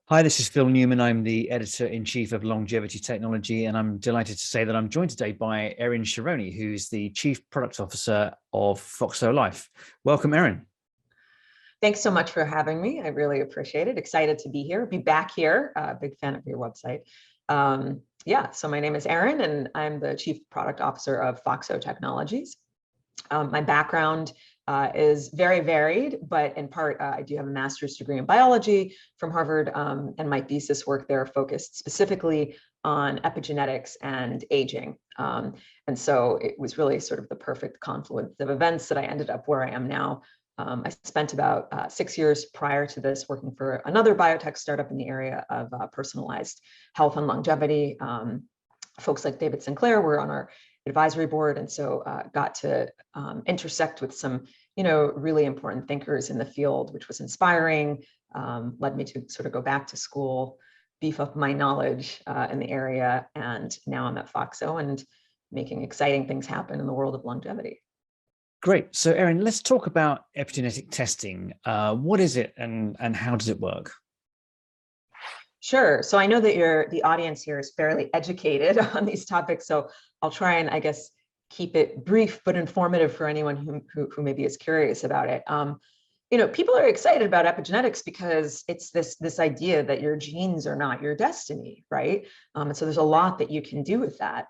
Hi, this is Phil Newman. I'm the editor-in-chief of Longevity.Technology, and I'm delighted to say that I'm joined today by Erin Sharoni, who's the Chief Product Officer of FOXO Life. Welcome, Erin. Thanks so much for having me. I really appreciate it. Excited to be here, be back here. Big fan of your website. So my name is Erin, and I'm the Chief Product Officer of FOXO Technologies. My background is very varied, but in part, I do have a master's degree in biology from Harvard, and my thesis work there focused specifically on epigenetics and aging. And so it was really sort of the perfect confluence of events that I ended up where I am now. I spent about 6 years prior to this working for another biotech startup in the area of personalized health and longevity. Folks like David Sinclair were on our advisory board, and so got to intersect with some, really important thinkers in the field, which was inspiring. Led me to sort of go back to school, beef up my knowledge in the area, and now I'm at FOXO and making exciting things happen in the world of longevity. Great. So, Erin, let's talk about epigenetic testing. What is it, and how does it work? Sure. So I know that the audience here is fairly educated on these topics, so I'll try and, I guess, keep it brief but informative for anyone who maybe is curious about it. People are excited about epigenetics because it's this idea that your genes are not your destiny, right? And so there's a lot that you can do with that.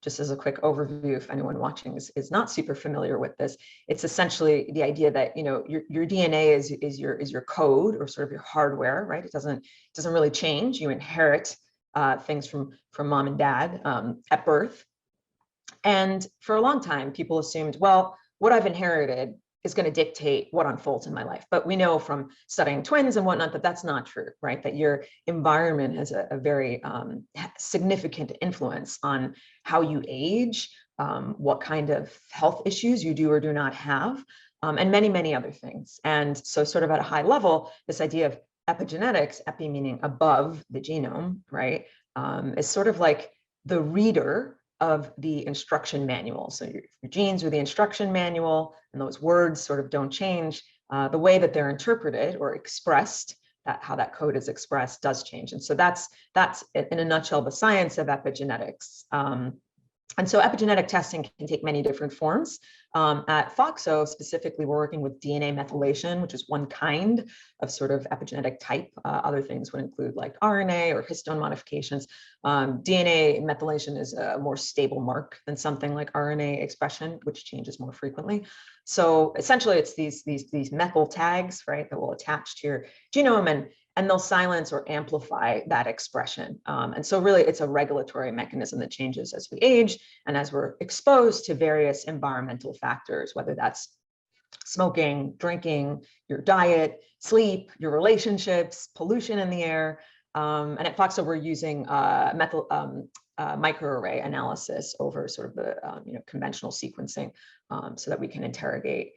Just as a quick overview, if anyone watching is not super familiar with this, it's essentially the idea that your DNA is your code, or sort of your hardware, right? It doesn't really change. You inherit things from mom and dad at birth. And for a long time, people assumed, well, what I've inherited is going to dictate what unfolds in my life. But we know from studying twins and whatnot that that's not true, right? That your environment has a very significant influence on how you age, what kind of health issues you do or do not have, and many, many other things. And so sort of at a high level, this idea of epigenetics, epi meaning above the genome, right, is sort of like the reader of the instruction manual. So your genes are the instruction manual, and those words sort of don't change. The way that they're interpreted or expressed, how that code is expressed, does change. And so that's in a nutshell the science of epigenetics. And so epigenetic testing can take many different forms. At FOXO, specifically, we're working with DNA methylation, which is one kind of sort of epigenetic type. Other things would include like RNA or histone modifications. DNA methylation is a more stable mark than something like RNA expression, which changes more frequently. So essentially, it's these methyl tags, right, that will attach to your genome, and they'll silence or amplify that expression. And so really, it's a regulatory mechanism that changes as we age and as we're exposed to various environmental factors, whether that's smoking, drinking, your diet, sleep, your relationships, pollution in the air. And at FOXO, we're using microarray analysis over sort of the conventional sequencing, so that we can interrogate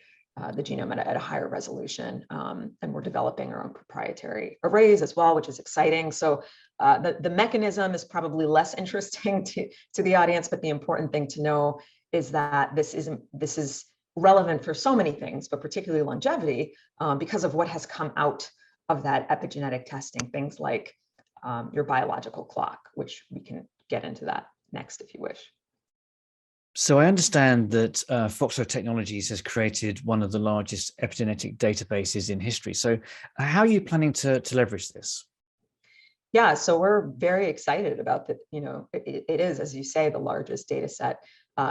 the genome at a higher resolution. And we're developing our own proprietary arrays as well, which is exciting. So the mechanism is probably less interesting to the audience, but the important thing to know is that this is relevant for so many things, but particularly longevity, because of what has come out of that epigenetic testing, things like your biological clock, which we can get into that next if you wish. So I understand that FOXO Technologies has created one of the largest epigenetic databases in history. So how are you planning to leverage this? Yeah, so we're very excited about that. It is, as you say, the largest data set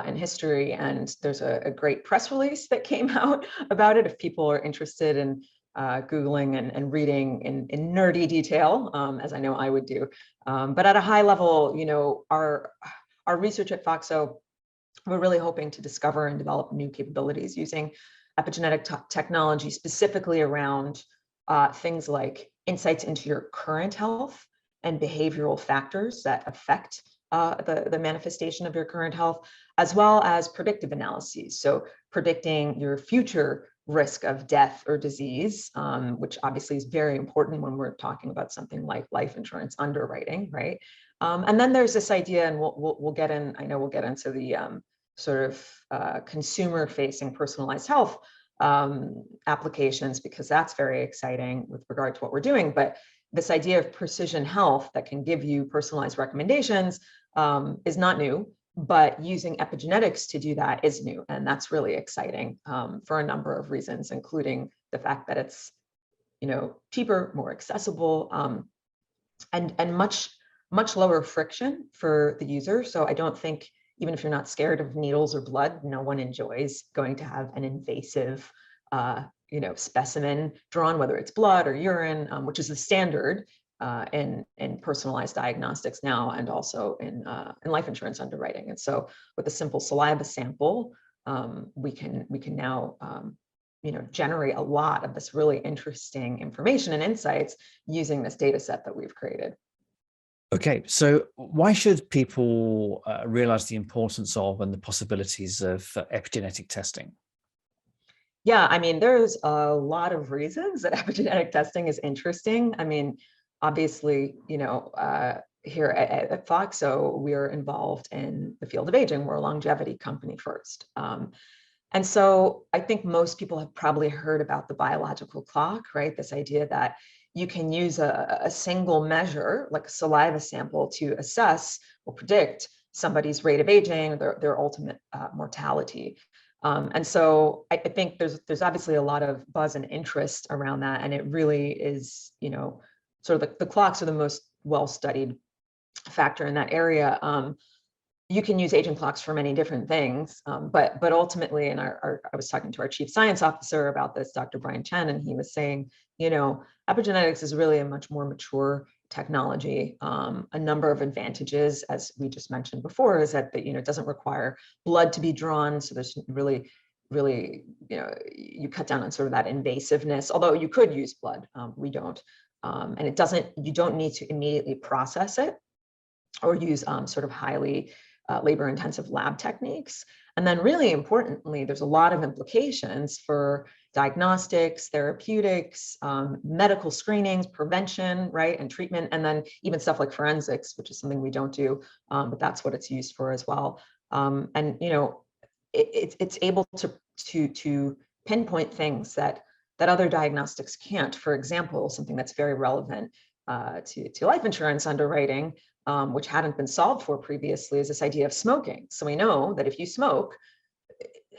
in history. And there's a great press release that came out about it if people are interested in Googling and reading in nerdy detail, as I know I would do. But at a high level, our research at FOXO, we're really hoping to discover and develop new capabilities using epigenetic technology, specifically around things like insights into your current health and behavioral factors that affect the manifestation of your current health, as well as predictive analyses. So predicting your future risk of death or disease, which obviously is very important when we're talking about something like life insurance underwriting, right? And then there's this idea, and we'll get in. I know we'll get into the sort of consumer-facing personalized health applications, because that's very exciting with regard to what we're doing. But this idea of precision health that can give you personalized recommendations is not new, but using epigenetics to do that is new. And that's really exciting for a number of reasons, including the fact that it's, cheaper, more accessible, and much lower friction for the user. So I don't think, even if you're not scared of needles or blood, no one enjoys going to have an invasive, specimen drawn, whether it's blood or urine, which is the standard in personalized diagnostics now, and also in life insurance underwriting. And so with a simple saliva sample, we can now generate a lot of this really interesting information and insights using this data set that we've created. Okay, so why should people realize the importance of and the possibilities of epigenetic testing? Yeah, I mean, there's a lot of reasons that epigenetic testing is interesting. I mean, obviously, here at FOXO, we're involved in the field of aging. We're a longevity company first. And so I think most people have probably heard about the biological clock, right? This idea that you can use a single measure, like a saliva sample, to assess or predict somebody's rate of aging, their ultimate mortality. And so I think there's obviously a lot of buzz and interest around that. And it really is, sort of the clocks are the most well-studied factor in that area. You can use aging clocks for many different things, but ultimately, and I was talking to our chief science officer about this, Dr. Brian Chen, and he was saying, epigenetics is really a much more mature technology. A number of advantages, as we just mentioned before, is that it doesn't require blood to be drawn, so there's really, you cut down on sort of that invasiveness. Although you could use blood, we don't, and you don't need to immediately process it or use sort of highly labor-intensive lab techniques. And then really importantly, there's a lot of implications for diagnostics, therapeutics, medical screenings, prevention, right, and treatment, and then even stuff like forensics, which is something we don't do, but that's what it's used for as well. And it's able to pinpoint things that other diagnostics can't. For example, something that's very relevant to life insurance underwriting, which hadn't been solved for previously, is this idea of smoking. So we know that if you smoke,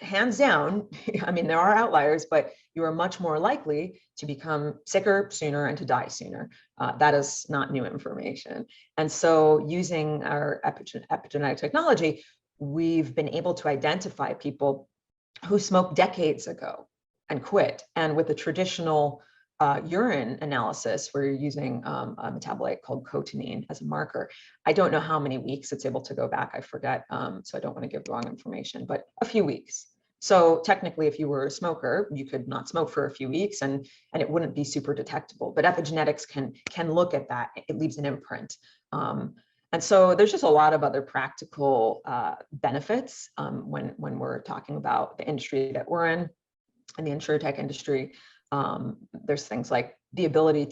hands down, I mean, there are outliers, but you are much more likely to become sicker sooner and to die sooner. That is not new information. And so using our epigenetic technology, we've been able to identify people who smoked decades ago and quit. And with the traditional urine analysis, where you're using a metabolite called cotinine as a marker, I don't know how many weeks it's able to go back. I forget, so I don't want to give the wrong information, but a few weeks. So technically, if you were a smoker, you could not smoke for a few weeks, and it wouldn't be super detectable. But epigenetics can look at that. It leaves an imprint. And so there's just a lot of other practical benefits when we're talking about the industry that we're in the insurtech industry. There's things like the ability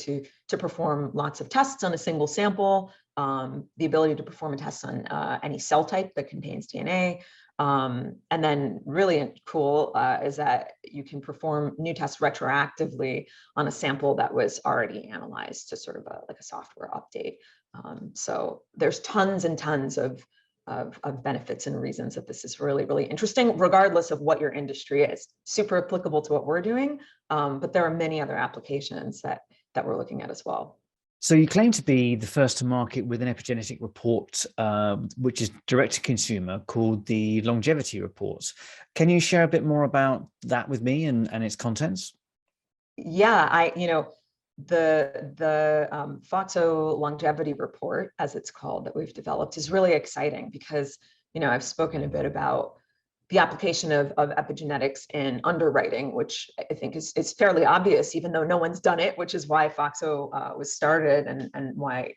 to perform lots of tests on a single sample, the ability to perform a test on any cell type that contains DNA. And then really cool is that you can perform new tests retroactively on a sample that was already analyzed to sort of like a software update. So there's tons and tons of benefits and reasons that this is really, really interesting, regardless of what your industry is. Super applicable to what we're doing, but there are many other applications that we're looking at as well. So you claim to be the first to market with an epigenetic report, which is direct to consumer, called the Longevity Report. Can you share a bit more about that with me and its contents? Yeah, the FOXO Longevity Report, as it's called, that we've developed is really exciting because, I've spoken a bit about the application of epigenetics in underwriting, which I think is fairly obvious, even though no one's done it, which is why FOXO was started and why,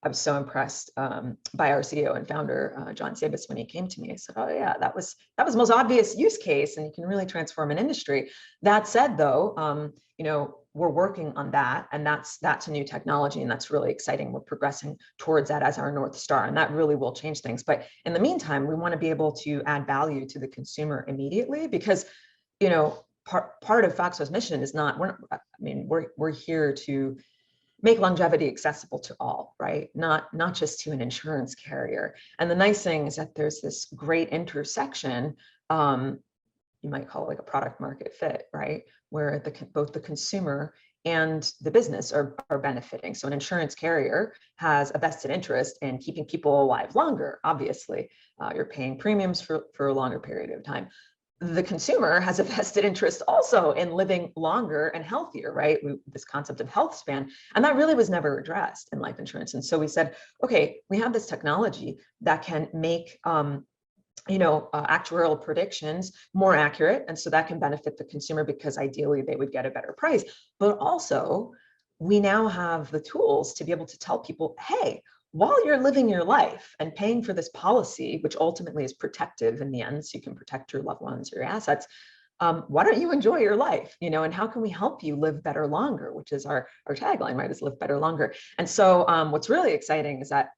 I was so impressed by our CEO and founder, John Sabis, when he came to me. I said, oh yeah, that was the most obvious use case, and you can really transform an industry. That said, though, we're working on that, and that's a new technology, and that's really exciting. We're progressing towards that as our North Star, and that really will change things. But in the meantime, we want to be able to add value to the consumer immediately, because, part of FOXO's mission is not, we're here to make longevity accessible to all, right? Not just to an insurance carrier. And the nice thing is that there's this great intersection, you might call it like a product market fit, right? Where both the consumer and the business are benefiting. So an insurance carrier has a vested interest in keeping people alive longer, obviously. You're paying premiums for a longer period of time. The consumer has a vested interest also in living longer and healthier, right? This concept of health span, and that really was never addressed in life insurance. And so we said, okay, we have this technology that can make actuarial predictions more accurate. And so that can benefit the consumer because ideally they would get a better price. But also, we now have the tools to be able to tell people, hey, while you're living your life and paying for this policy, which ultimately is protective in the end, so you can protect your loved ones or your assets, why don't you enjoy your life, and how can we help you live better longer, which is our tagline, right, is live better longer. And so what's really exciting is that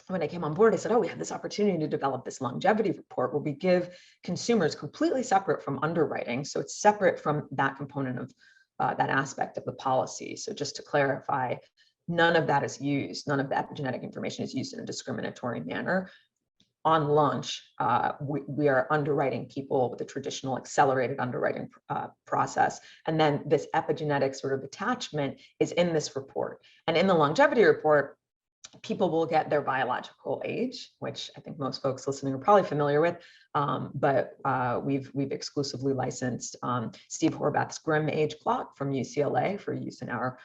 when I came on board, I said, oh, we have this opportunity to develop this longevity report where we give consumers completely separate from underwriting. So it's separate from that component of that aspect of the policy. So just to clarify, none of that is used. None of the epigenetic information is used in a discriminatory manner. On launch, we are underwriting people with a traditional accelerated underwriting process. And then this epigenetic sort of attachment is in this report. And in the longevity report, people will get their biological age, which I think most folks listening are probably familiar with, but we've exclusively licensed Steve Horvath's GRIM age clock from UCLA for use in our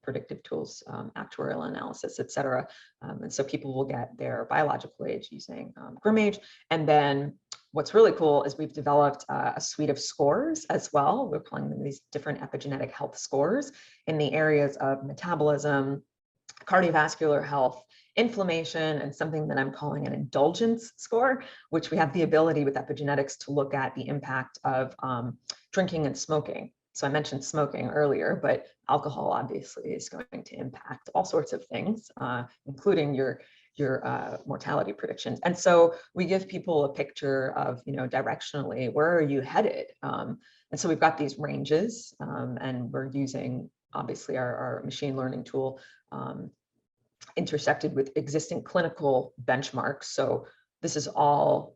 predictive tools, actuarial analysis, et cetera. And so people will get their biological age using GRIM age. And then what's really cool is we've developed a suite of scores as well. We're calling them these different epigenetic health scores in the areas of metabolism, cardiovascular health, inflammation, and something that I'm calling an indulgence score, which we have the ability with epigenetics to look at the impact of drinking and smoking. So I mentioned smoking earlier, but alcohol obviously is going to impact all sorts of things, including your mortality predictions. And so we give people a picture of, directionally, where are you headed? And so we've got these ranges, and we're using obviously our machine learning tool intersected with existing clinical benchmarks. So this is all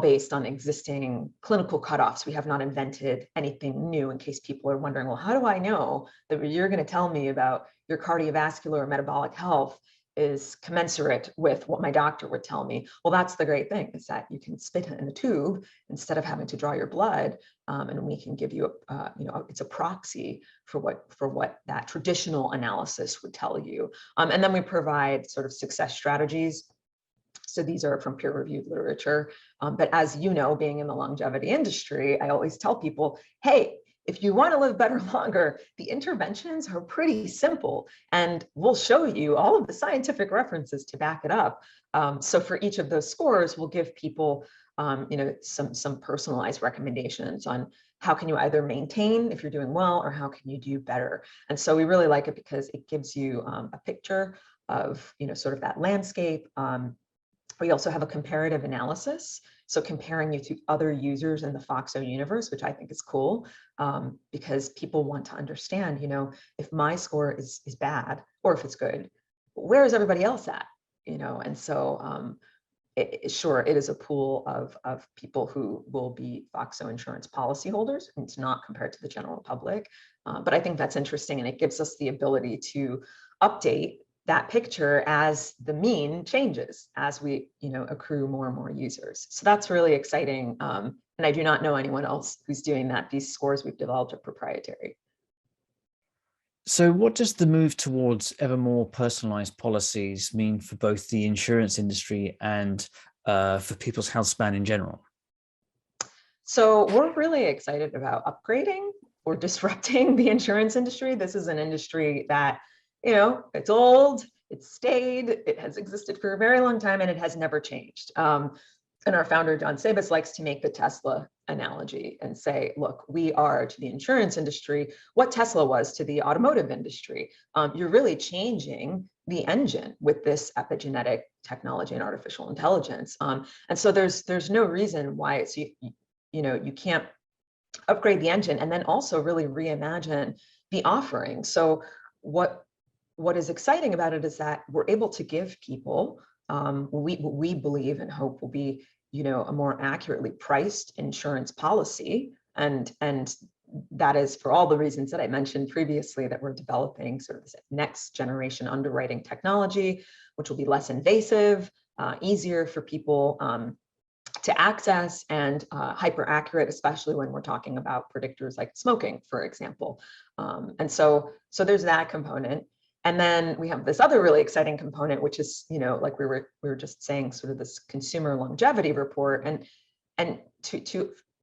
based on existing clinical cutoffs. We have not invented anything new, in case people are wondering, well, how do I know that what you're going to tell me about your cardiovascular or metabolic health is commensurate with what my doctor would tell me? Well, that's the great thing, is that you can spit in a tube instead of having to draw your blood, and we can give you it's a proxy for what that traditional analysis would tell you. And then we provide sort of success strategies. So these are from peer-reviewed literature. But as you know, being in the longevity industry, I always tell people, hey, if you want to live better longer, the interventions are pretty simple, and we'll show you all of the scientific references to back it up. So for each of those scores, we'll give people some personalized recommendations on how can you either maintain if you're doing well, or how can you do better. And so we really like it because it gives you a picture of sort of that landscape. We also have a comparative analysis, so comparing you to other users in the FOXO universe, which I think is cool, because people want to understand, if my score is bad or if it's good, where is everybody else at? And so sure, it is a pool of people who will be FOXO insurance policyholders, and it's not compared to the general public. But I think that's interesting, and it gives us the ability to update that picture as the mean changes, as we accrue more and more users. So that's really exciting. And I do not know anyone else who's doing that. These scores we've developed are proprietary. So what does the move towards ever more personalized policies mean for both the insurance industry and for people's health span in general? So we're really excited about upgrading or disrupting the insurance industry. This is an industry that it's old, it's stayed, it has existed for a very long time, and it has never changed. And our founder, John Sabas, likes to make the Tesla analogy and say, look, we are to the insurance industry what Tesla was to the automotive industry. You're really changing the engine with this epigenetic technology and artificial intelligence. And so there's no reason why it's, you can't upgrade the engine and then also really reimagine be offering. So what is exciting about it is that we're able to give people what we believe and hope will be, a more accurately priced insurance policy. And that is for all the reasons that I mentioned previously, that we're developing sort of this next generation underwriting technology, which will be less invasive, easier for people to access, and hyper accurate, especially when we're talking about predictors like smoking, for example. And so there's that component. And then we have this other really exciting component, which is, like we were just saying, sort of this consumer longevity report. And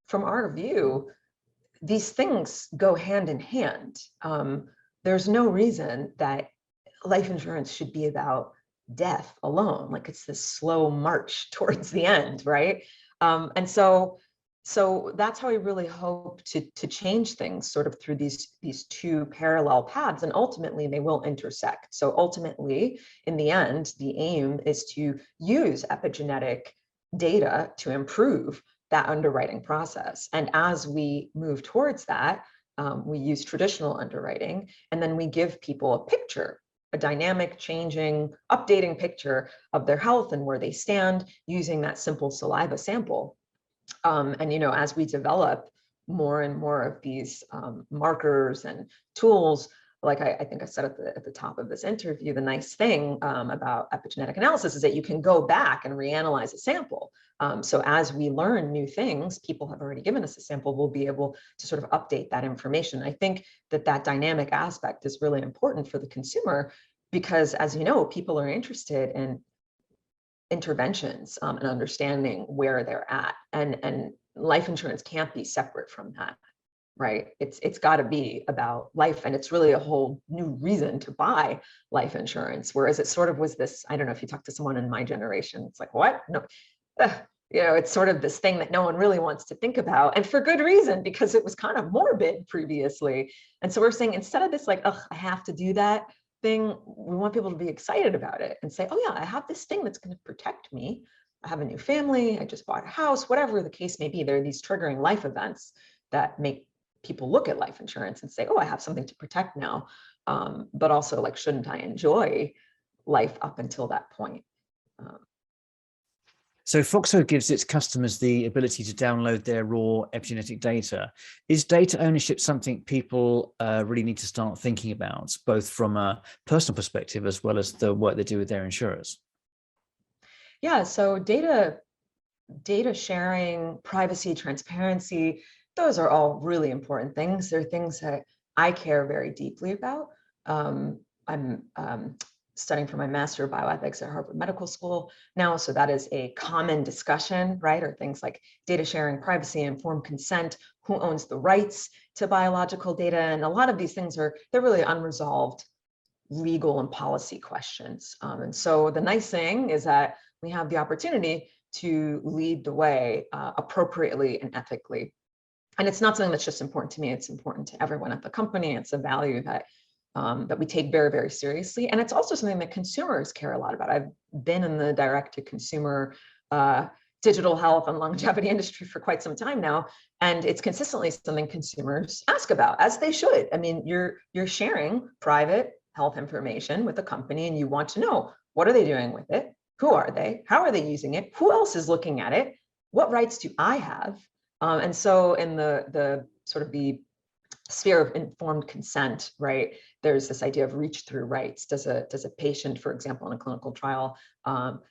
from our view, these things go hand in hand. There's no reason that life insurance should be about death alone. Like, it's this slow march towards the end, right? And so that's how we really hope to change things sort of through these two parallel paths, and ultimately they will intersect. So ultimately, in the end, the aim is to use epigenetic data to improve that underwriting process. And as we move towards that, we use traditional underwriting, and then we give people a picture, a dynamic, changing, updating picture of their health and where they stand using that simple saliva sample. And, as we develop more and more of these markers and tools, like I think I said at the top of this interview, the nice thing about epigenetic analysis is that you can go back and reanalyze a sample. So as we learn new things, people have already given us a sample, we'll be able to sort of update that information. I think that dynamic aspect is really important for the consumer, because, as you know, people are interested in interventions and understanding where they're at, and life insurance can't be separate from that, right? It's got to be about life, and it's really a whole new reason to buy life insurance, whereas it sort of was this, I don't know if you talk to someone in my generation, it's like, what? No, it's sort of this thing that no one really wants to think about, and for good reason, because it was kind of morbid previously. And so we're saying, instead of this like, oh, I have to do that thing, we want people to be excited about it and say, oh yeah, I have this thing that's going to protect me. I have a new family, I just bought a house, whatever the case may be. There are these triggering life events that make people look at life insurance and say, oh, I have something to protect now. But also, like, shouldn't I enjoy life up until that point? So FOXO gives its customers the ability to download their raw epigenetic data. Is data ownership something people really need to start thinking about, both from a personal perspective as well as the work they do with their insurers? Yeah, so data sharing, privacy, transparency, those are all really important things. They're things that I care very deeply about. I'm studying for my Master of Bioethics at Harvard Medical School now, so that is a common discussion, right? Or things like data sharing, privacy, informed consent, who owns the rights to biological data, and a lot of these things they're really unresolved legal and policy questions. And so the nice thing is that we have the opportunity to lead the way appropriately and ethically. And it's not something that's just important to me, it's important to everyone at the company. It's a value that we take very, very seriously. And it's also something that consumers care a lot about. I've been in the direct-to-consumer digital health and longevity industry for quite some time now, and it's consistently something consumers ask about, as they should. I mean, you're sharing private health information with a company, and you want to know, what are they doing with it? Who are they? How are they using it? Who else is looking at it? What rights do I have? And so in the sort of the sphere of informed consent, right, there's this idea of reach through rights. Does a patient, for example, in a clinical trial,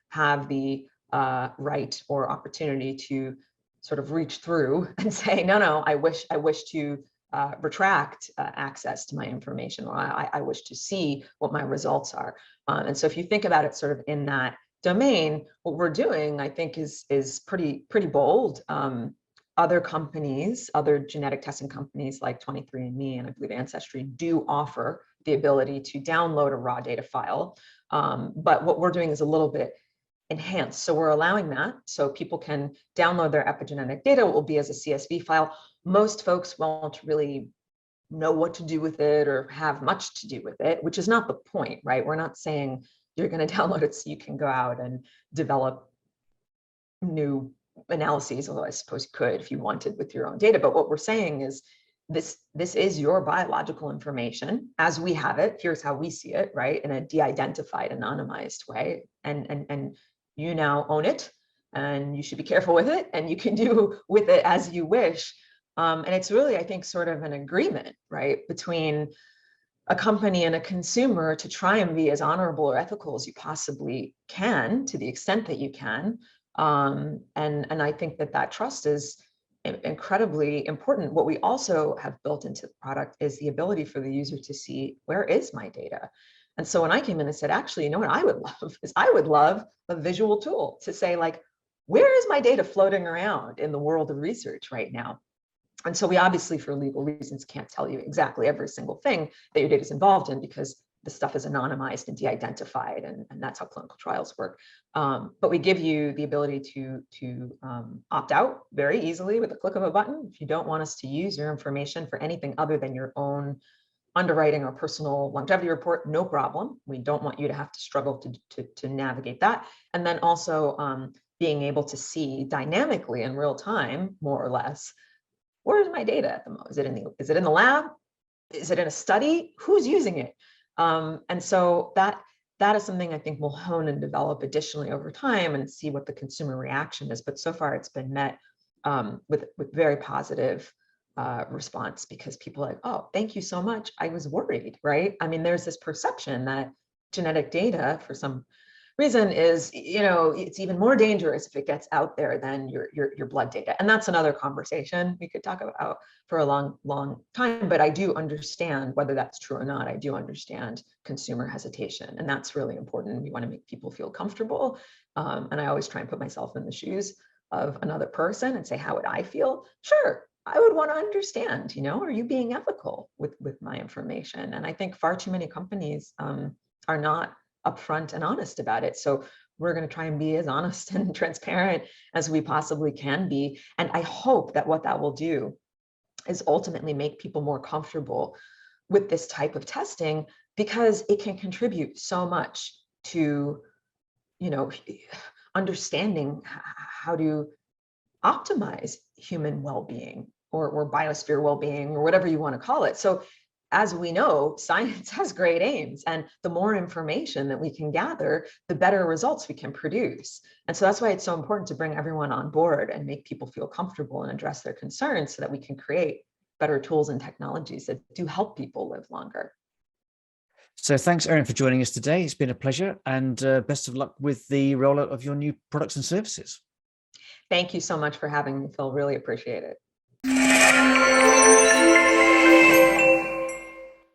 have the right or opportunity to sort of reach through and say, no, I wish to retract access to my information, or I wish to see what my results are. And so if you think about it sort of in that domain, what we're doing, I think, is pretty bold. Other companies, other genetic testing companies like 23andMe and I believe Ancestry do offer the ability to download a raw data file. But what we're doing is a little bit enhanced. So we're allowing that so people can download their epigenetic data. It will be as a CSV file. Most folks won't really know what to do with it or have much to do with it, which is not the point, right? We're not saying you're going to download it so you can go out and develop new analyses, although I suppose you could if you wanted with your own data. But what we're saying is this is your biological information as we have it. Here's how we see it, right? In a de-identified, anonymized way. And you now own it, and you should be careful with it, and you can do with it as you wish. And it's really, I think, sort of an agreement, right, between a company and a consumer to try and be as honorable or ethical as you possibly can, to the extent that you can. And I think that trust is incredibly important. What we also have built into the product is the ability for the user to see, where is my data? And so when I came in and said, actually, you know what I would love is I would love a visual tool to say, like, where is my data floating around in the world of research right now? And so we obviously, for legal reasons, can't tell you exactly every single thing that your data is involved in, because the stuff is anonymized and de-identified, and that's how clinical trials work. But we give you the ability to opt out very easily with a click of a button. If you don't want us to use your information for anything other than your own underwriting or personal longevity report, no problem. We don't want you to have to struggle to navigate that. And then also being able to see dynamically in real time, more or less, where's my data at the moment? Is it in the lab? Is it in a study? Who's using it? And so that is something I think we'll hone and develop additionally over time and see what the consumer reaction is. But so far it's been met with very positive response, because people are like, oh, thank you so much. I was worried, right? I mean, there's this perception that genetic data, for some reason, is, it's even more dangerous if it gets out there than your blood data. And that's another conversation we could talk about for a long time. But I do understand, whether that's true or not, I do understand consumer hesitation. And that's really important. We want to make people feel comfortable. And I always try and put myself in the shoes of another person and say, how would I feel? Sure, I would want to understand, are you being ethical with my information? And I think far too many companies are not upfront and honest about it. So we're going to try and be as honest and transparent as we possibly can be. And I hope that what that will do is ultimately make people more comfortable with this type of testing, because it can contribute so much to, understanding how to optimize human well-being or biosphere well-being, or whatever you want to call it. So as we know, science has great aims, and the more information that we can gather, the better results we can produce. And so that's why it's so important to bring everyone on board and make people feel comfortable and address their concerns, so that we can create better tools and technologies that do help people live longer. So thanks, Erin, for joining us today. It's been a pleasure, and best of luck with the rollout of your new products and services. Thank you so much for having me, Phil. Really appreciate it.